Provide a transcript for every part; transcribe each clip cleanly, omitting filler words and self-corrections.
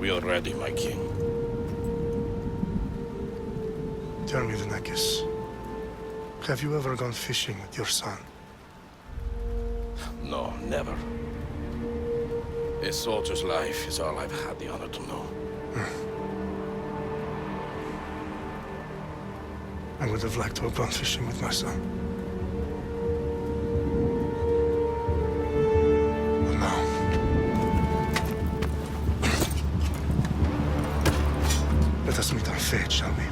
We are ready, my king. Tell me, Venekis, have you ever gone fishing with your son? No, never. A soldier's life is all I've had the honor to know. I would have liked to have gone fishing with my son. But now... Let us meet our fate, shall we?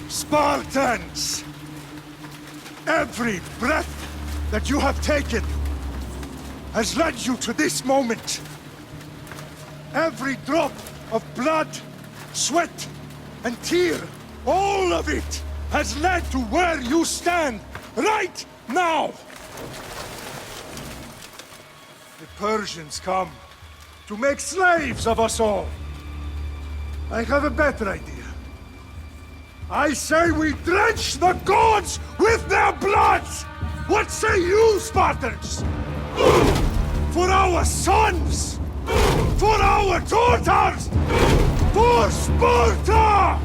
Spartans! Every breath that you have taken has led you to this moment. Every drop of blood, sweat, and tear, all of it has led to where you stand right now. The Persians come to make slaves of us all. I have a better idea. I say we drench the gods with their blood! What say you, Spartans? For our sons! For our daughters! For Sparta!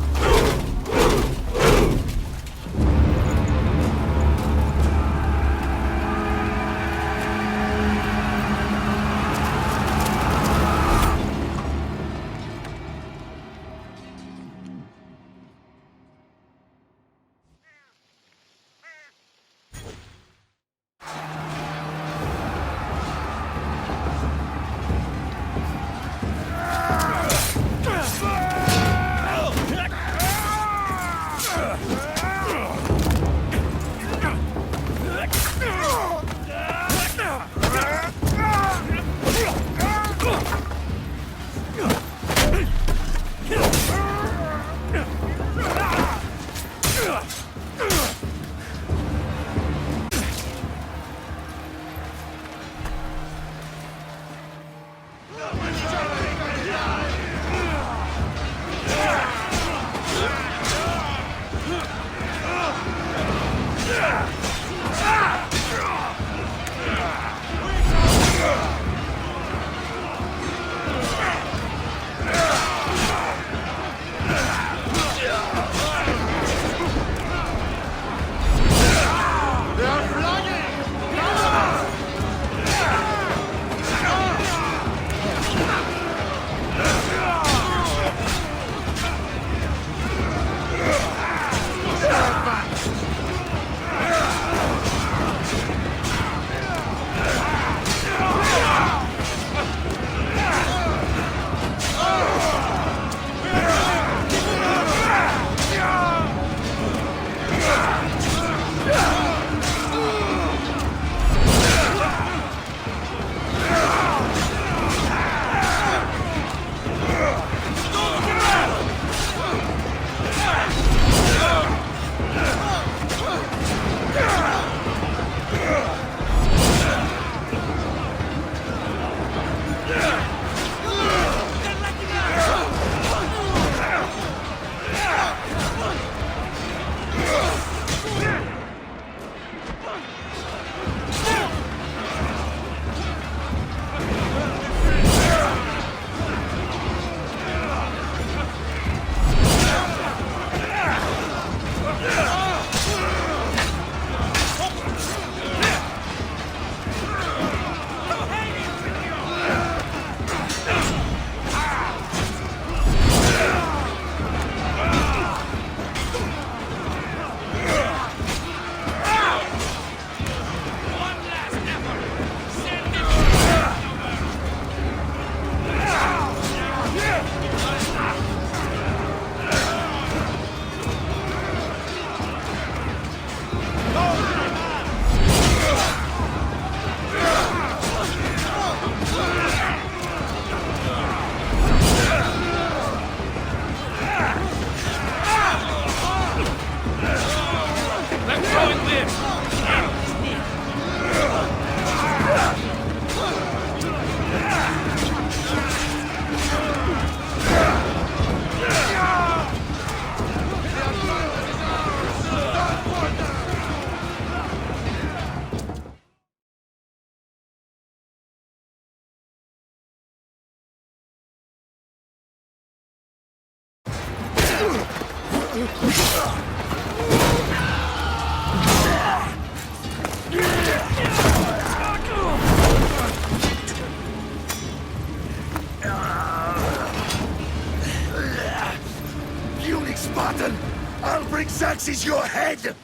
Unique Spartan! I'll bring Xerxes your head!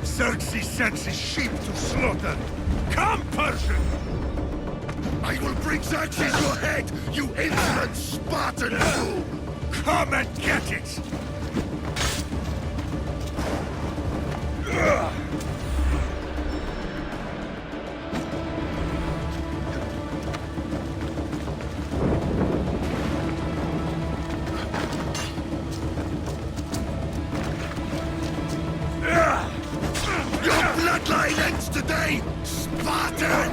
Xerxes sends his sheep to slaughter. Come, Persian! I will bring Xerxes your head, you insolent Spartan fool! Come and get it! Your bloodline ends today, Spartan!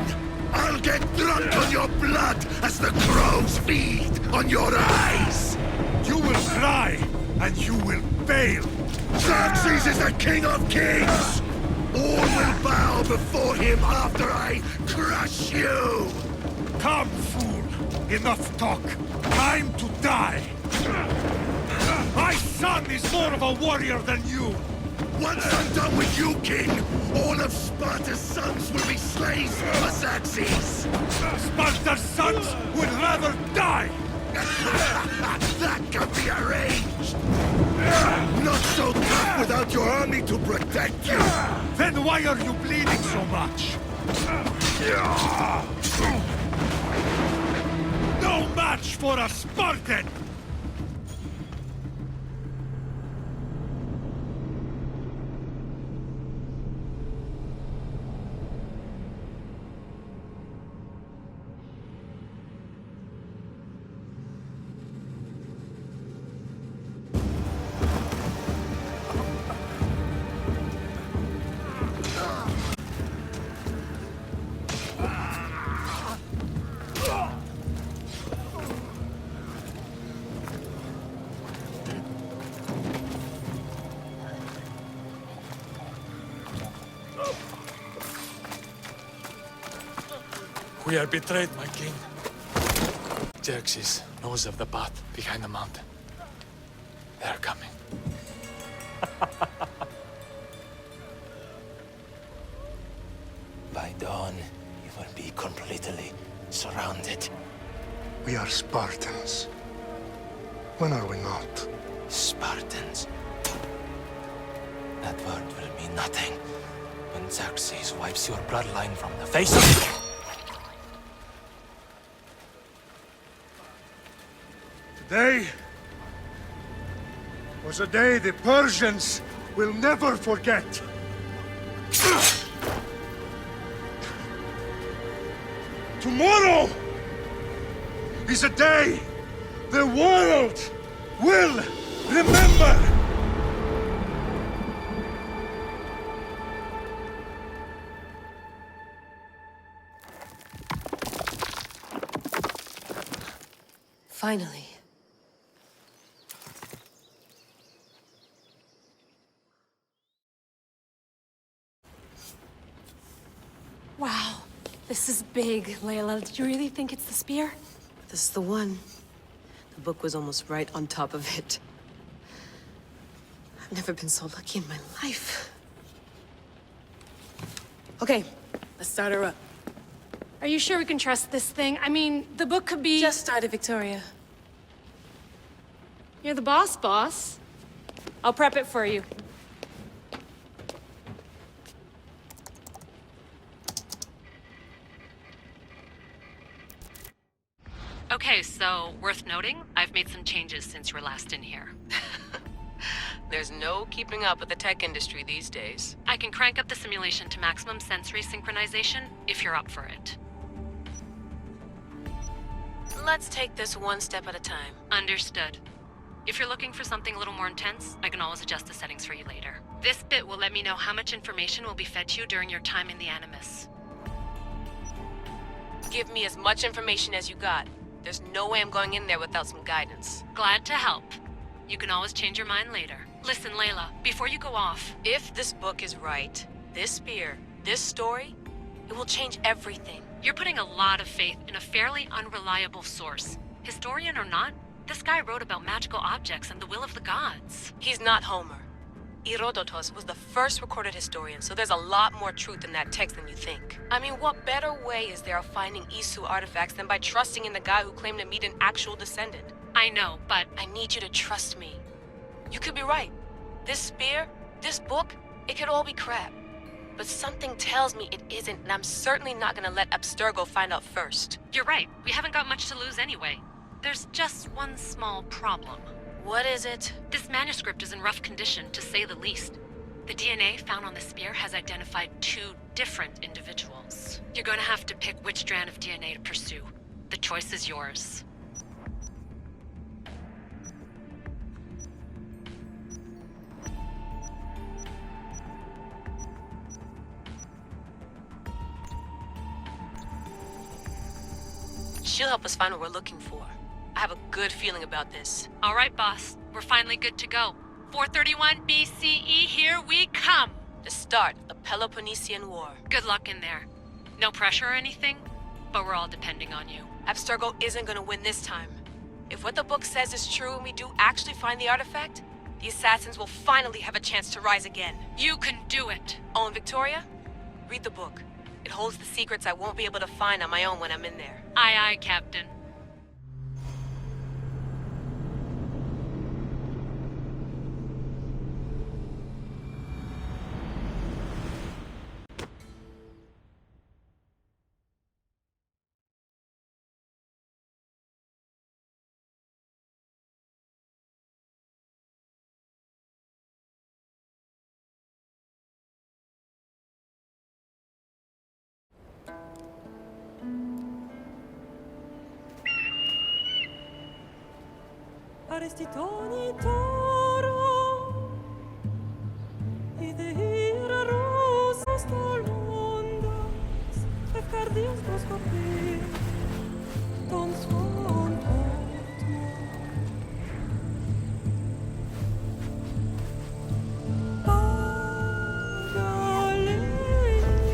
I'll get drunk on your blood as the crows feed on your eyes! You will cry, and you will fail. Xerxes is the king of kings! All will bow before him after I crush you! Come, fool! Enough talk. Time to die! My son is more of a warrior than you! Once I'm done with you, king, all of Sparta's sons will be slaves for Xerxes! Sparta's sons would rather die! That can be arranged! Not so tough without your army to protect you! Then why are you bleeding so much? No match for a Spartan! We are betrayed, my king. Xerxes knows of the path behind the mountain. They are coming. By dawn, you will be completely surrounded. We are Spartans. When are we not? Spartans. That word will mean nothing when Xerxes wipes your bloodline from the face of... Today was a day the Persians will never forget. Tomorrow is a day the world will remember. Finally. Wow, this is big, Layla. Did you really think it's the spear? This is the one. The book was almost right on top of it. I've never been so lucky in my life. Okay, let's start her up. Are you sure we can trust this thing? I mean, the book could be... Just started, Victoria. You're the boss. I'll prep it for you. Okay, so worth noting, I've made some changes since you were last in here. There's no keeping up with the tech industry these days. I can crank up the simulation to maximum sensory synchronization if you're up for it. Let's take this one step at a time. Understood. If you're looking for something a little more intense, I can always adjust the settings for you later. This bit will let me know how much information will be fed to you during your time in the Animus. Give me as much information as you got. There's no way I'm going in there without some guidance. Glad to help. You can always change your mind later. Listen, Layla, before you go off... If this book is right, this spear, this story, it will change everything. You're putting a lot of faith in a fairly unreliable source. Historian or not, This guy wrote about magical objects and the will of the gods. He's not Homer. Herodotus was the first recorded historian, so there's a lot more truth in that text than you think. I mean, what better way is there of finding Isu artifacts than by trusting in the guy who claimed to meet an actual descendant? I know, but I need you to trust me. You could be right. This spear, this book, it could all be crap. But something tells me it isn't, and I'm certainly not gonna let Abstergo find out first. you're right. We haven't got much to lose anyway. There's just one small problem. What is it? This manuscript is in rough condition, to say the least. The DNA found on the spear has identified 2 different individuals. You're gonna have to pick which strand of DNA to pursue. The choice is yours. She'll help us find what we're looking for. I have a good feeling about this. All right, boss. We're finally good to go. 431 BCE, here we come! The start of the Peloponnesian War. Good luck in there. No pressure or anything, but we're all depending on you. Abstergo isn't gonna win this time. If what the book says is true and we do actually find the artifact, the assassins will finally have a chance to rise again. You can do it! Oh, and Victoria? Read the book. It holds the secrets I won't be able to find on my own when I'm in there. Aye, aye, Captain. Arestitoni toro Ideira rosa stolondas Efcardias boskopir Ton svon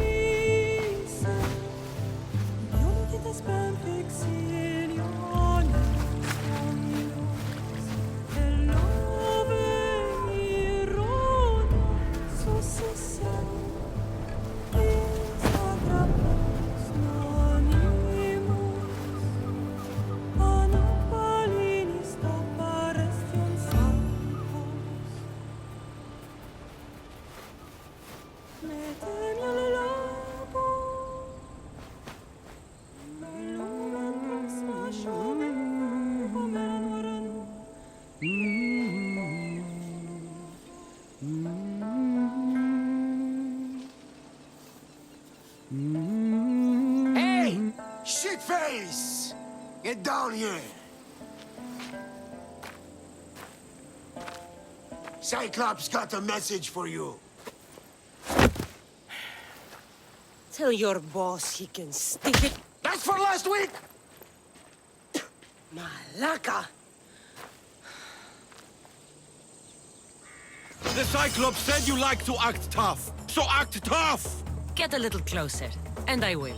Pagaleisa Ionitas pamfixilion Hey! Shitface! Get down here! Cyclops got a message for you. Tell your boss he can stick it. That's for last week! Malaka! The Cyclops said you like to act tough, so act tough! Get a little closer, and I will.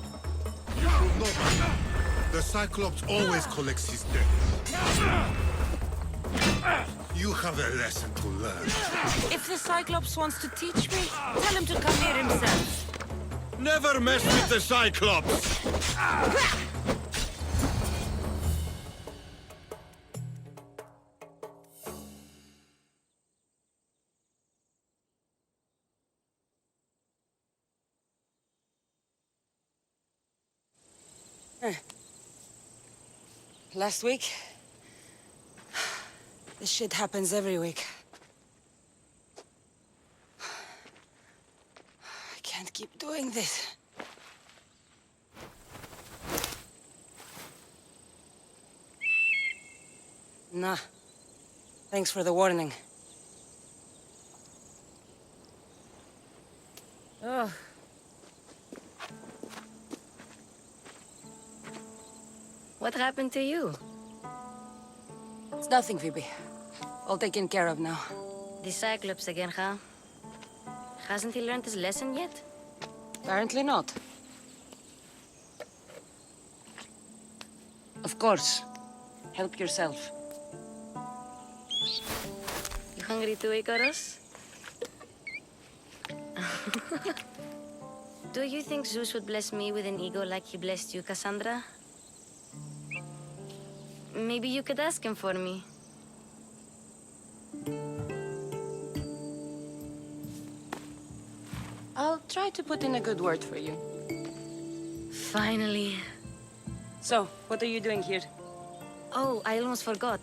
The Cyclops always collects his debt. You have a lesson to learn. If the Cyclops wants to teach me, tell him to come here himself. Never mess with the Cyclops! Last week? This shit happens every week. I can't keep doing this. Nah. Thanks for the warning. Oh. What happened to you? It's nothing, Phoebe. All taken care of now. The Cyclops again, huh? Hasn't he learned his lesson yet? Apparently not. Of course. Help yourself. You hungry too, Icarus? Do you think Zeus would bless me with an ego like he blessed you, Cassandra? Maybe you could ask him for me. I'll try to put in a good word for you. Finally. So, what are you doing here? Oh, I almost forgot.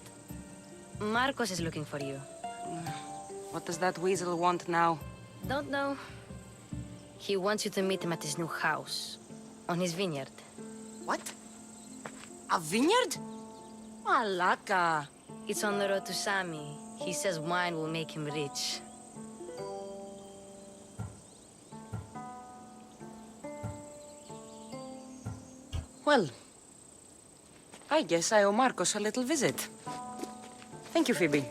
Marcos is looking for you. What does that weasel want now? Don't know. He wants you to meet him at his new house. On his vineyard. What? A vineyard? Malaka. It's on the road to Sami. He says wine will make him rich. Well, I guess I owe Marcos a little visit. Thank you, Phoebe.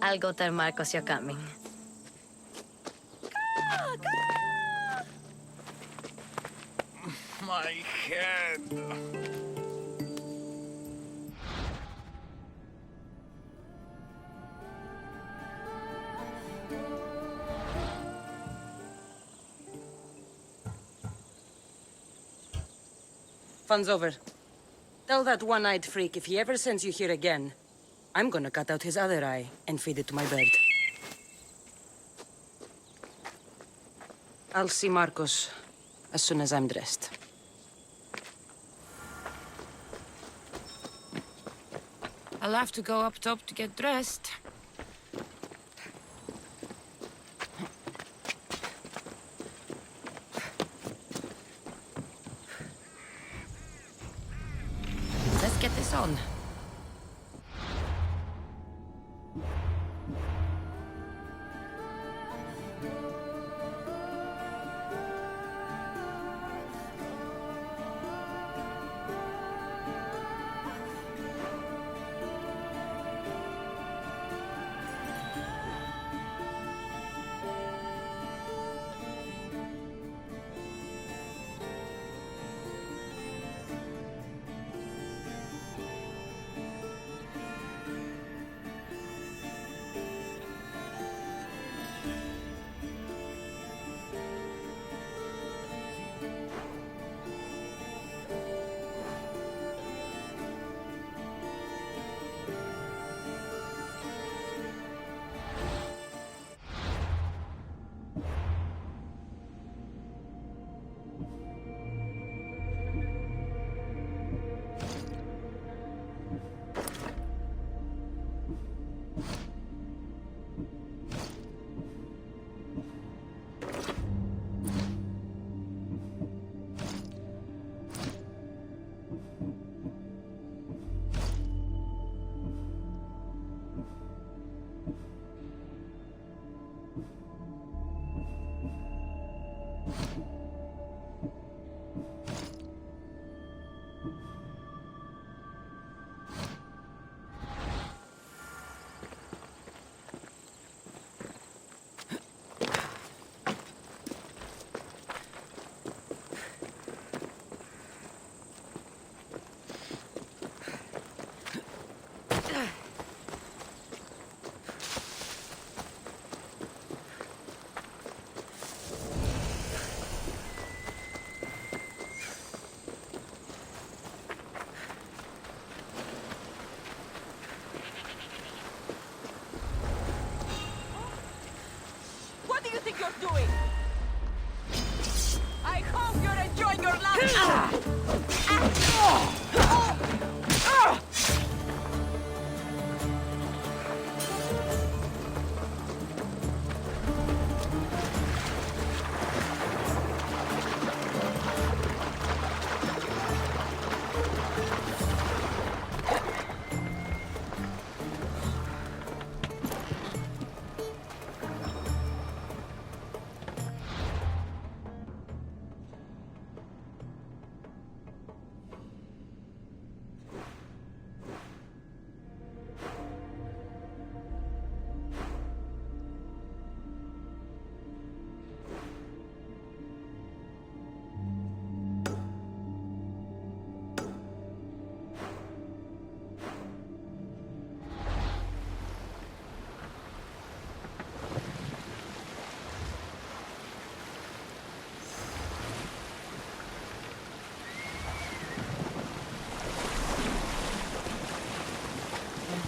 I'll go tell Marcos you're coming. My head. Fun's over. Tell that one-eyed freak if he ever sends you here again, I'm gonna cut out his other eye and feed it to my bird. I'll see Marcos as soon as I'm dressed. I'll have to go up top to get dressed. Let's get this on.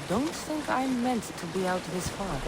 don't think I'm meant to be out this far.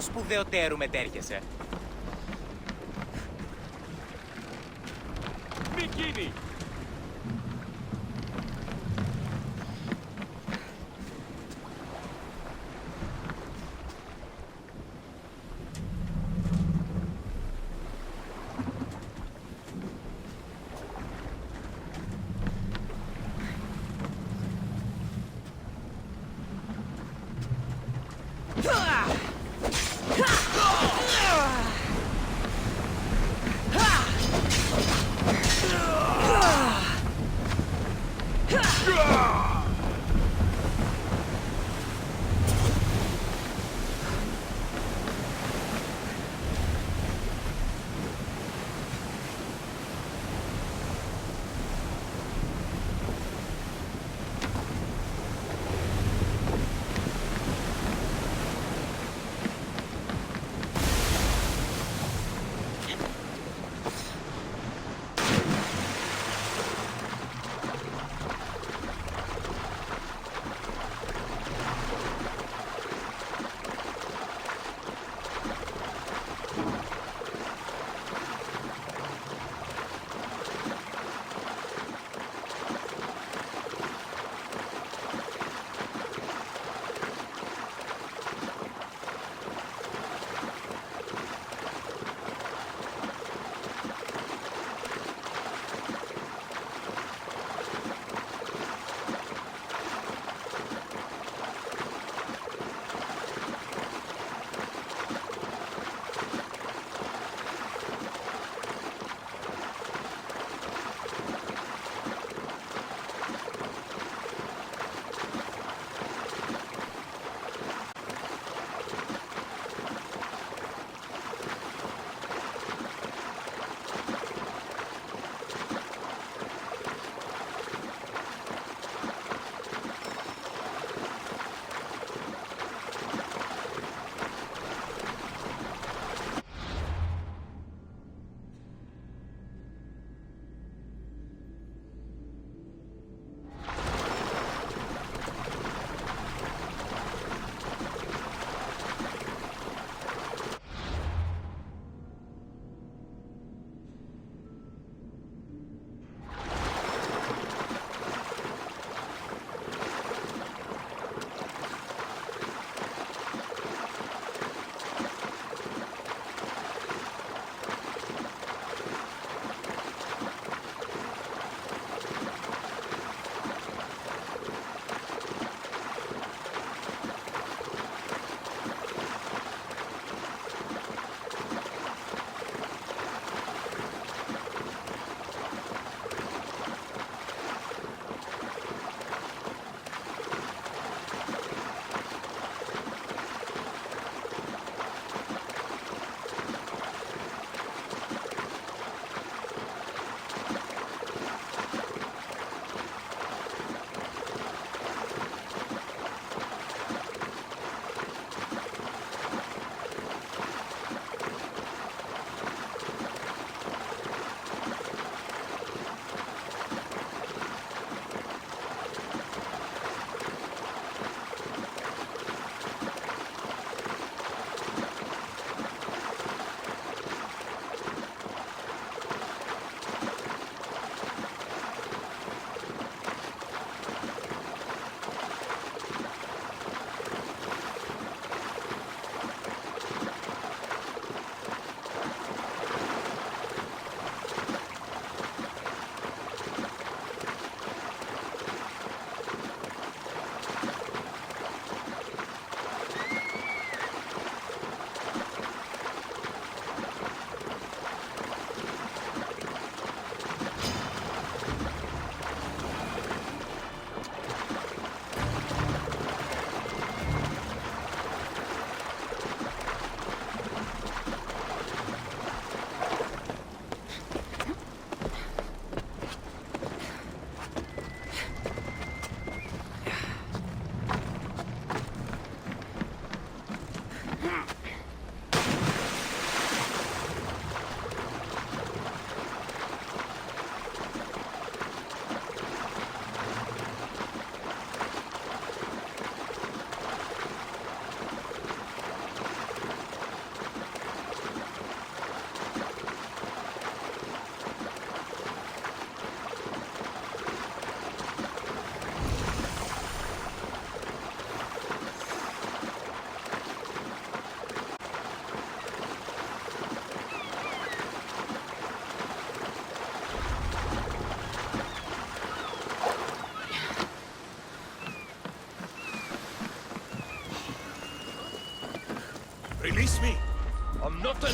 σπουδαιοτέρου μετέρχεσαι. Μικίνη!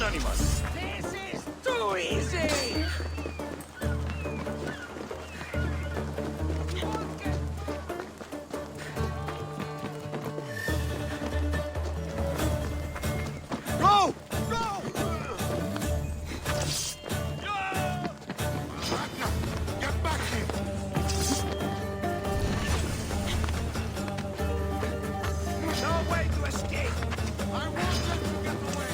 animals. This is too easy! Go! Get back here! No way to escape! I want them to get away!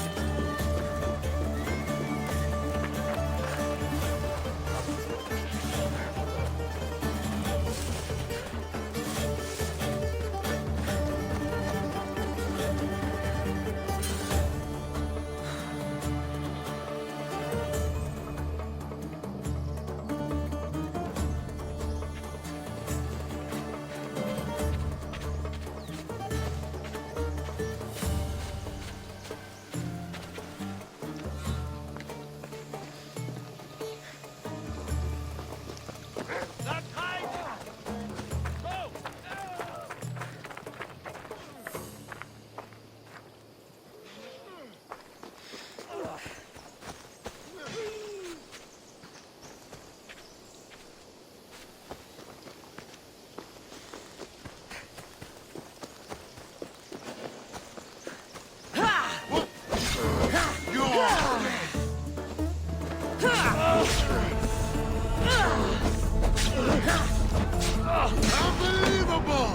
Unbelievable!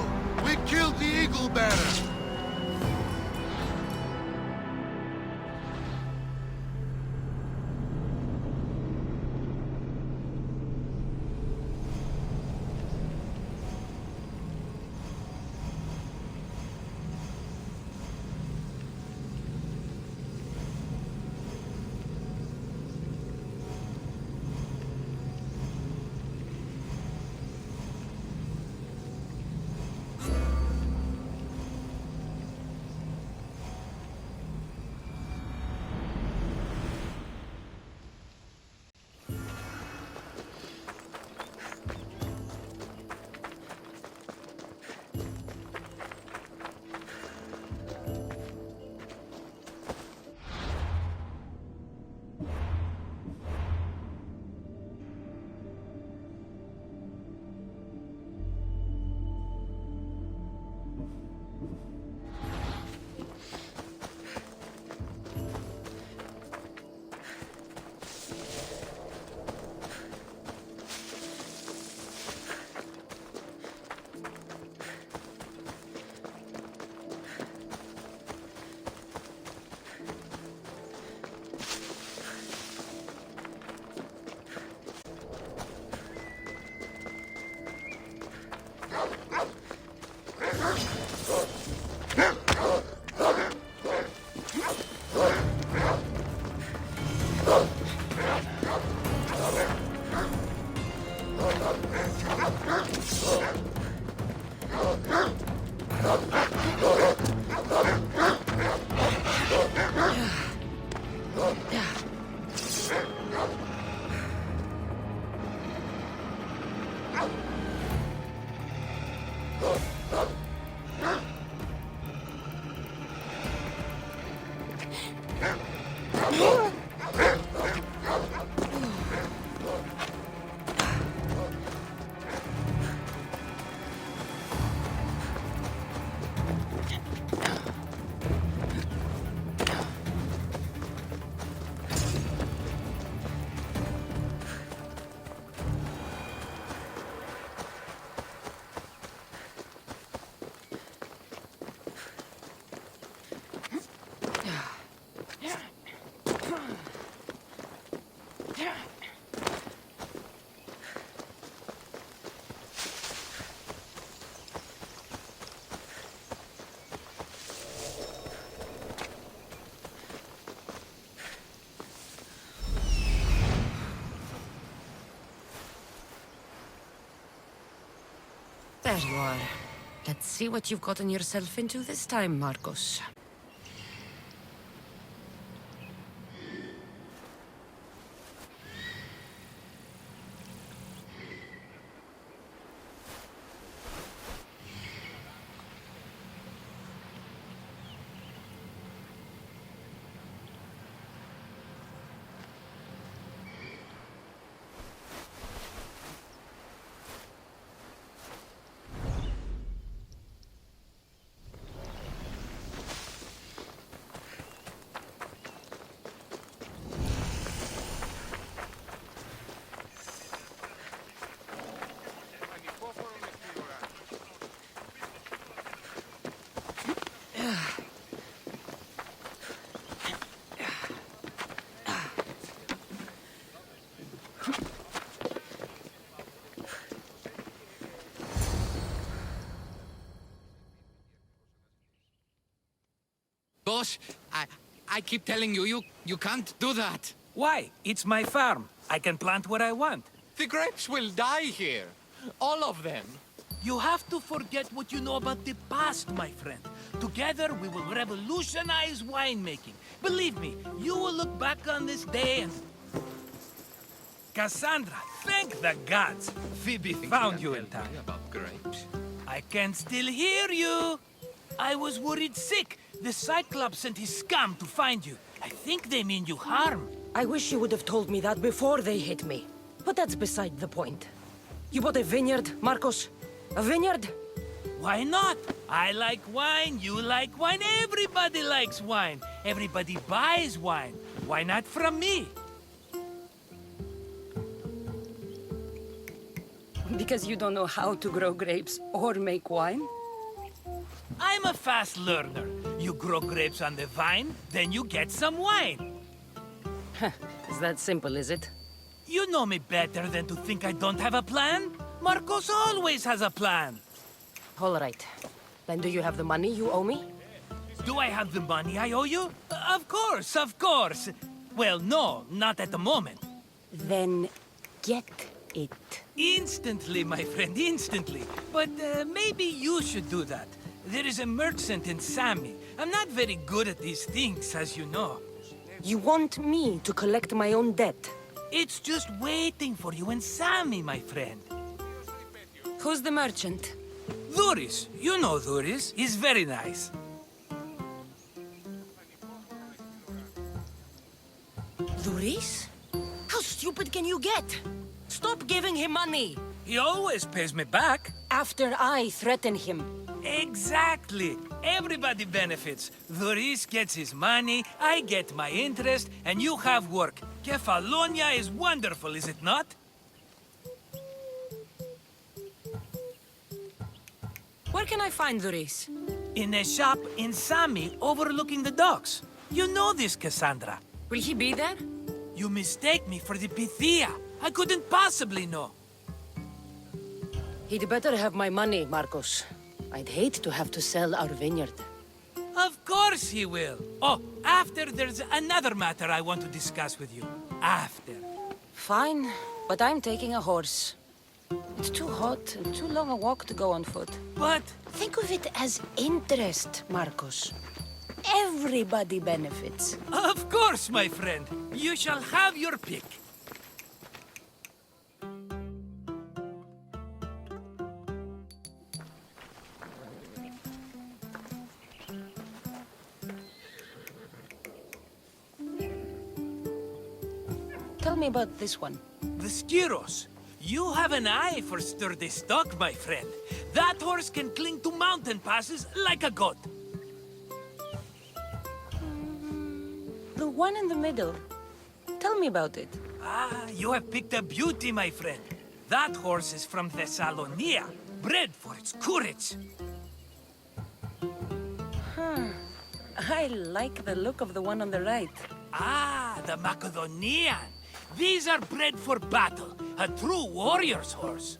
We killed the eagle bearer! There you are. Let's see what you've gotten yourself into this time, Marcos. Marcos, I keep telling you, you can't do that. Why? It's my farm. I can plant what I want. The grapes will die here. All of them. You have to forget what you know about the past, my friend. Together, we will revolutionize winemaking. Believe me, you will look back on this day and... Cassandra, thank the gods! Phoebe found you in time. About grapes. I can still hear you! I was worried sick. The Cyclops sent his scum to find you. I think they mean you harm. I wish you would have told me that before they hit me. But that's beside the point. You bought a vineyard, Marcos? A vineyard? Why not? I like wine, you like wine, everybody likes wine. Everybody buys wine. Why not from me? Because you don't know how to grow grapes or make wine? I'm a fast learner. You grow grapes on the vine, then you get some wine. Is that simple, is it? You know me better than to think I don't have a plan. Marcos always has a plan. All right. Then do you have the money you owe me? Do I have the money I owe you? Of course, of course. Well, no, not at the moment. Then get it. Instantly, my friend, instantly. But maybe you should do that. There is a merchant in Sami. I'm not very good at these things, as you know. You want me to collect my own debt? It's just waiting for you in Sami, my friend. Who's the merchant? Duris. You know Duris. He's very nice. Duris? How stupid can you get? Stop giving him money! He always pays me back. After I threaten him. Exactly. Everybody benefits. Duris gets his money, I get my interest, and you have work. Kefalonia is wonderful, is it not? Where can I find Duris? In a shop in Sami, overlooking the docks. You know this, Cassandra. Will he be there? You mistake me for the Pythia. I couldn't possibly know. He'd better have my money, Marcos. I'd hate to have to sell our vineyard. Of course he will. Oh, after there's another matter I want to discuss with you. After. Fine, but I'm taking a horse. It's too hot and too long a walk to go on foot. But... Think of it as interest, Marcos. Everybody benefits. Of course, my friend. You shall have your pick. Tell me about this one. The Skiros. You have an eye for sturdy stock, my friend. That horse can cling to mountain passes like a goat. The one in the middle. Tell me about it. Ah, you have picked a beauty, my friend. That horse is from Thessalonia, bred for its courage. I like the look of the one on the right. Ah, the Macedonian. These are bred for battle, a true warrior's horse.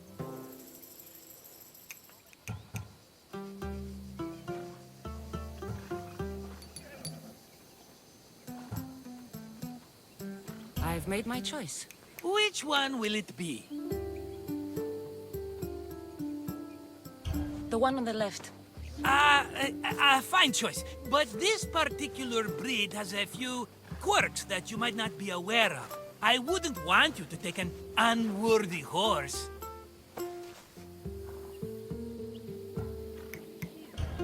I've made my choice. Which one will it be? The one on the left. Fine choice. But this particular breed has a few quirks that you might not be aware of. I wouldn't want you to take an unworthy horse.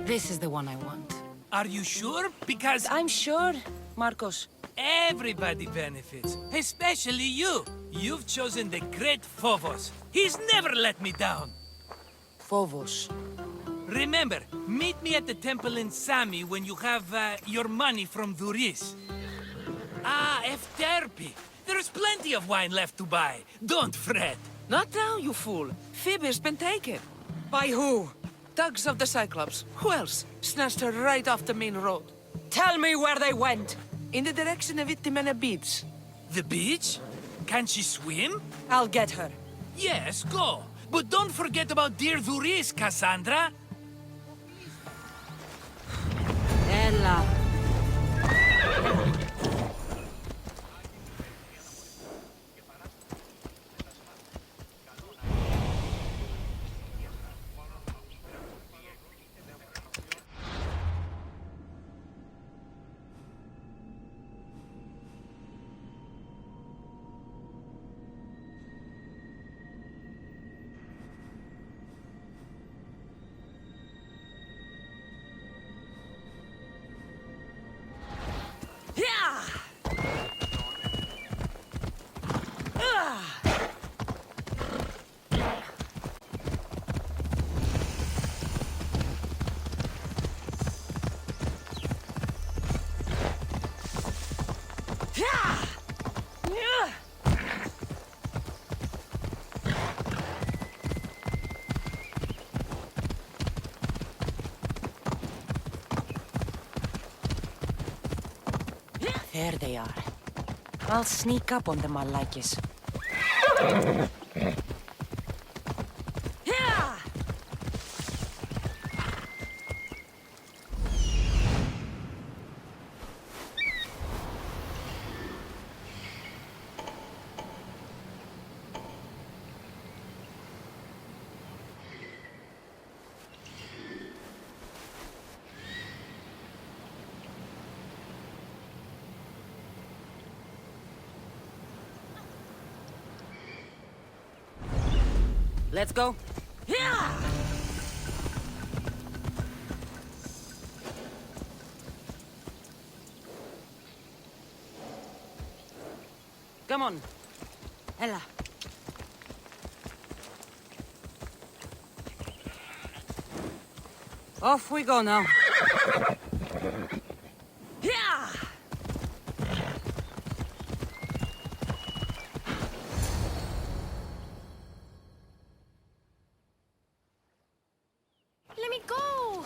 This is the one I want. Are you sure? Because I'm sure, Marcos. everybody benefits, especially you. You've chosen the great Phobos. He's never let me down. Phobos. Remember, meet me at the temple in Sami when you have your money from Duris. Ah, Efterpi. There's plenty of wine left to buy. Don't fret. Not now, you fool. Phoebe's been taken. By who? Thugs of the Cyclops. Who else? Snatched her right off the main road. Tell me where they went. In the direction of Itimena Beach. The beach? Can she swim? I'll get her. Yes, go. But don't forget about dear Duris, Cassandra. Ella. There they are. I'll sneak up on them, Malakis. Yeah! Let's go. Yeah! Come on. Ella. Off we go now. Yeah! Let me go!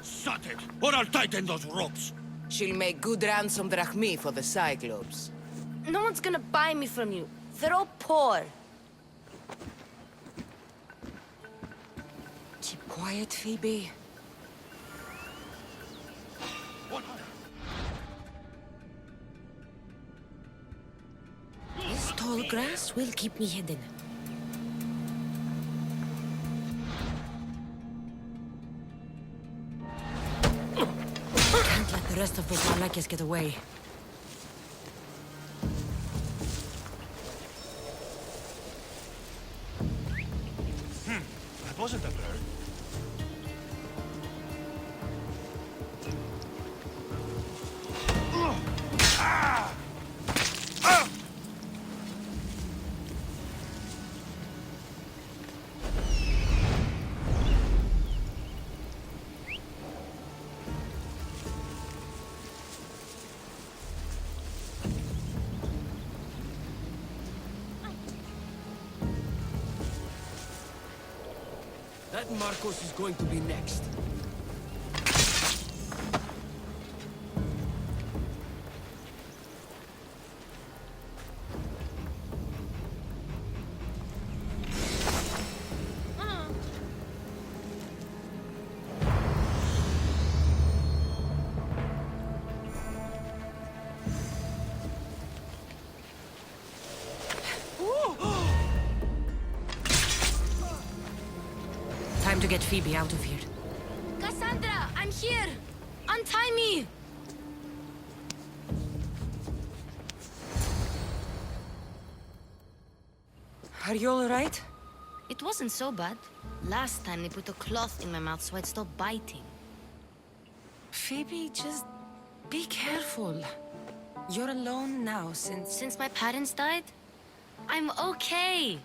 Shut it, or I'll tighten those ropes. She'll make good ransom drachmi for the Cyclops. No one's gonna buy me from you. They're all poor. Keep quiet, Phoebe. This tall grass will keep me hidden. Can't let the rest of those Malakis get away. That wasn't a bird. That Marcos is going to be next. Time to get Phoebe out of here. Cassandra, I'm here! Untie me! Are you all right? It wasn't so bad. Last time they put a cloth in my mouth so I'd stop biting. Phoebe, just be careful. You're alone now Since my parents died? I'm okay.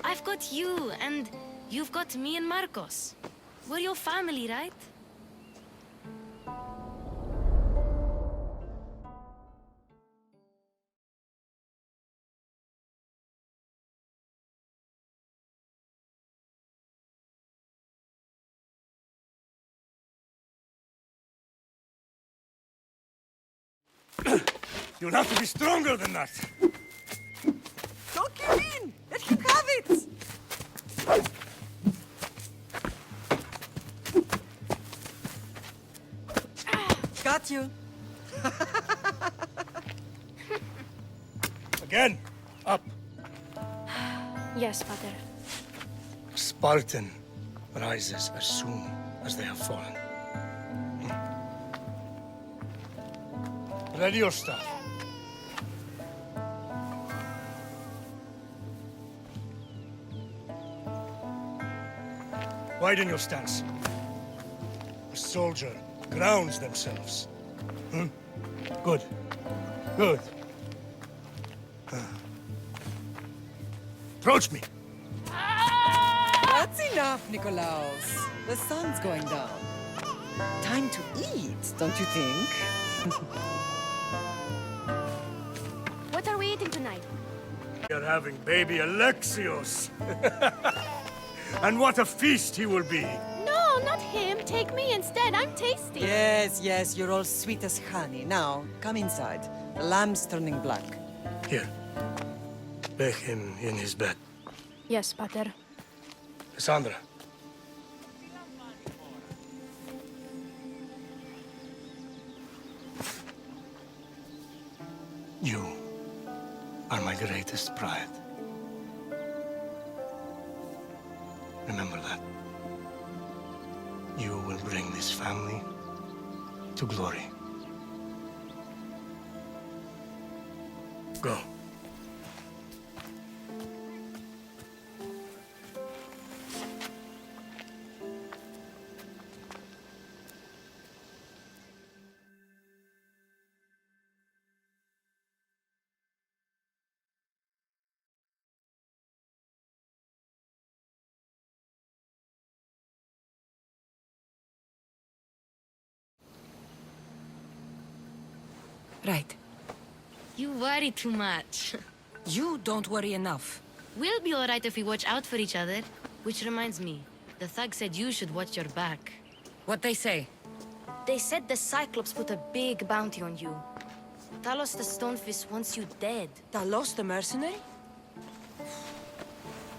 I've got you, and you've got me and Marcos. We're your family, right? You'll have to be stronger than that. Don't give in! Let him have it! Got you. Again, up. Yes, Father. A Spartan rises as soon as they have fallen. Ready your staff. Widen your stance. A soldier grounds themselves. Good. Good. Approach me. That's enough, Nikolaos. The sun's going down. Time to eat, don't you think? What are we eating tonight? You're having baby Alexios. And what a feast he will be. No, not him. Take me instead. I'm tasty. Yes, yes, you're all sweet as honey. Now, come inside. The lamb's turning black. Here. Lay him in his bed. Yes, Pater. Cassandra. You are my greatest pride. Remember that. You will bring this family to glory. Go. Right. You worry too much. You don't worry enough. We'll be alright if we watch out for each other. Which reminds me, the thug said you should watch your back. What they say? They said the Cyclops put a big bounty on you. Talos the Stonefist wants you dead. Talos the mercenary?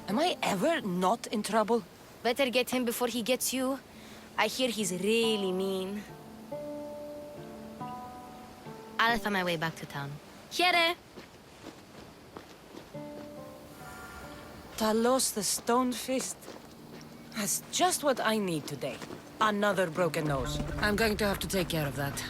Am I ever not in trouble? Better get him before he gets you. I hear he's really mean. I'll find my way back to town. Here! Talos the Stonefist? That's just what I need today. Another broken nose. I'm going to have to take care of that.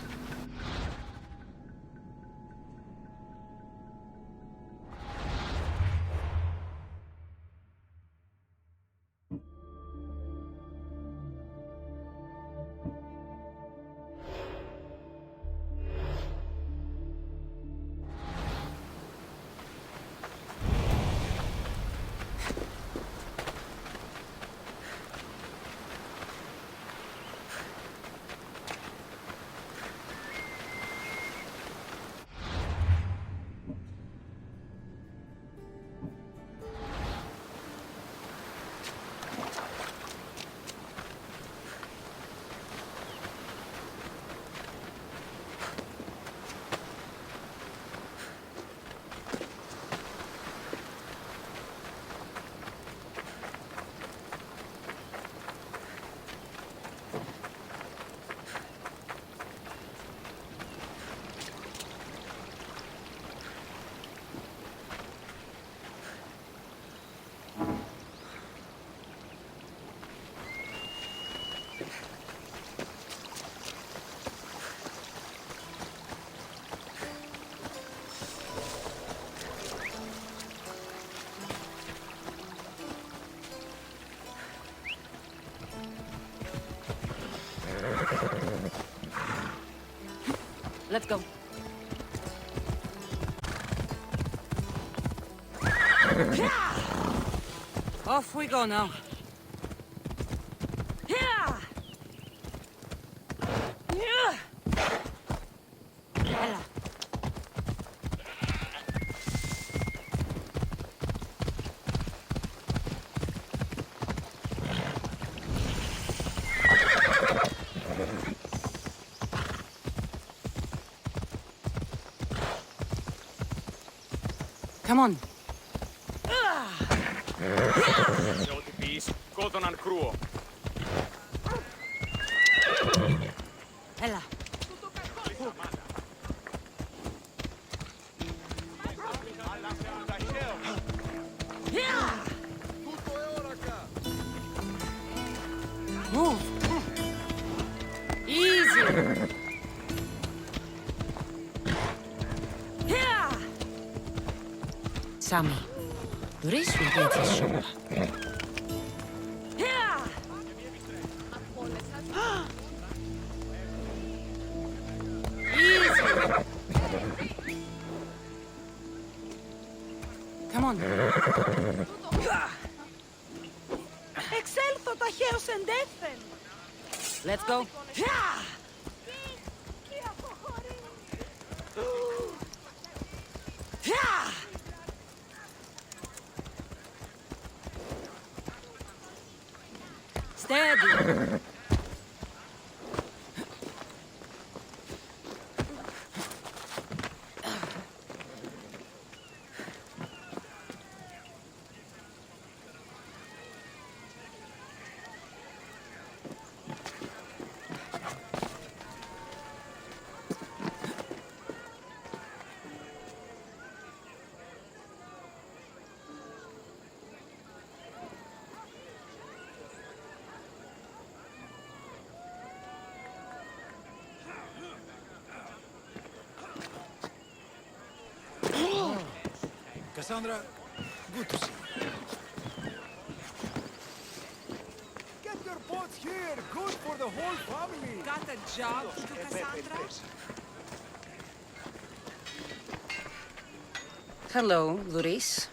Let's go. Off we go now. Come on. Ella. Move. Easy. Sammy, Duris will be at his shop. Come on. Εξέλθω ταχαίως εντεύθεν. Let's go. Steady. Cassandra, good to see you. Get your boats here. Good for the whole family. Got a job to do, Cassandra? Hello, Luis.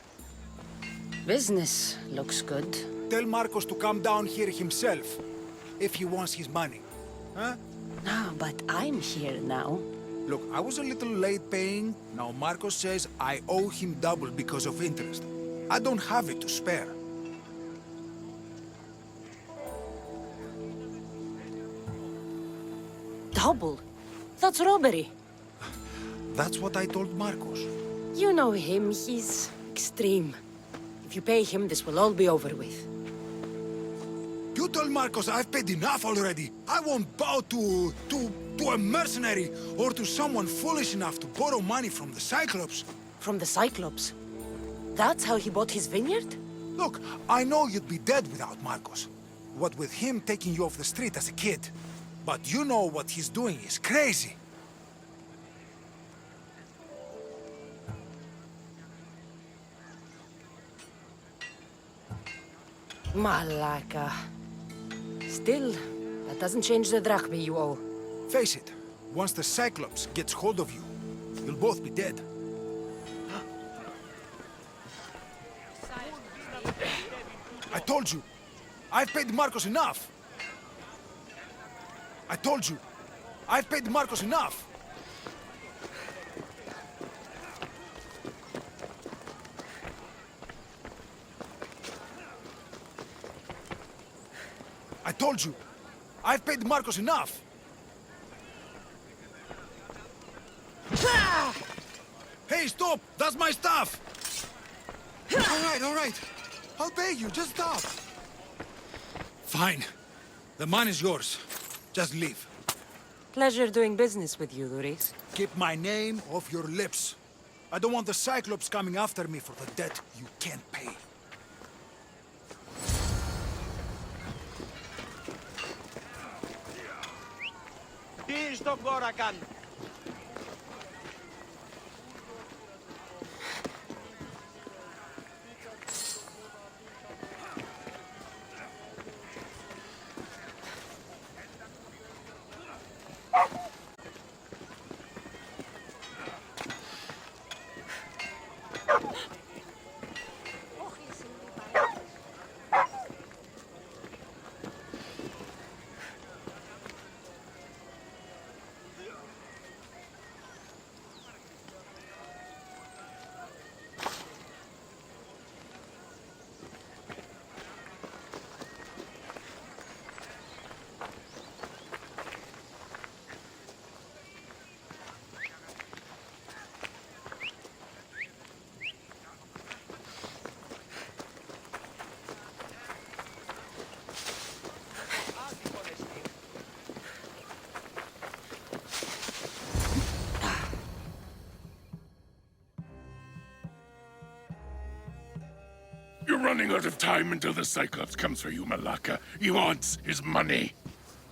Business looks good. Tell Marcos to come down here himself, if he wants his money. Huh? No, but I'm here now. Look, I was a little late paying. Now Marcos says I owe him double because of interest. I don't have it to spare. Double? That's robbery. That's what I told Marcos. You know him, he's extreme. If you pay him, this will all be over with. You told Marcos I've paid enough already. I won't bow to a mercenary or to someone foolish enough to borrow money from the Cyclops. From the Cyclops? That's how he bought his vineyard? Look, I know you'd be dead without Marcos. What with him taking you off the street as a kid. But you know what he's doing is crazy. Malaka. Still, that doesn't change the drachma you owe. Face it, once the Cyclops gets hold of you, you'll both be dead. I told you, I've paid Marcos enough. I told you, I've paid Marcos enough. I told you, I've paid Marcos enough. Hey, stop! That's my stuff! All right. I'll pay you, just stop. Fine. The money's yours. Just leave. Pleasure doing business with you, Luis. Keep my name off your lips. I don't want the Cyclops coming after me for the debt you can't pay. Τι στον κόρα κάνει. You're running out of time until the Cyclops comes for you, Malaka. He wants his money.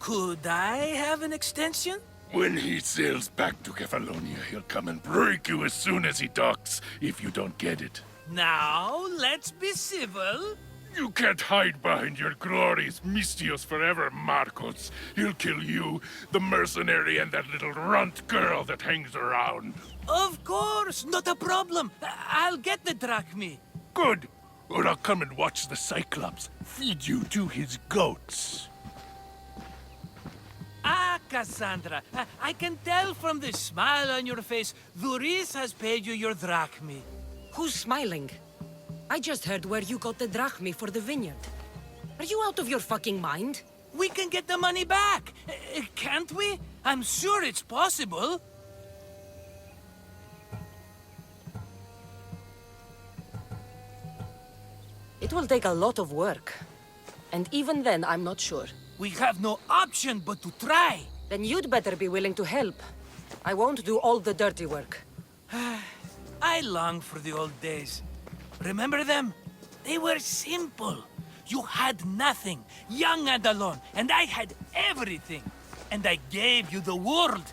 Could I have an extension? When he sails back to Kefalonia, he'll come and break you as soon as he docks, if you don't get it. Now, let's be civil. You can't hide behind your glorious Mistios forever, Marcos. He'll kill you, the mercenary, and that little runt girl that hangs around. Of course, not a problem. I'll get the drachmi. Good. Or I'll come and watch the Cyclops feed you to his goats. Ah, Cassandra, I can tell from the smile on your face, Luis has paid you your drachmi. Who's smiling? I just heard where you got the drachmi for the vineyard. Are you out of your fucking mind? We can get the money back, can't we? I'm sure it's possible. It will take a lot of work. And even then, I'm not sure. We have no option but to try. Then you'd better be willing to help. I won't do all the dirty work. I long for the old days. Remember them? They were simple. You had nothing, young and alone, and I had everything. And I gave you the world.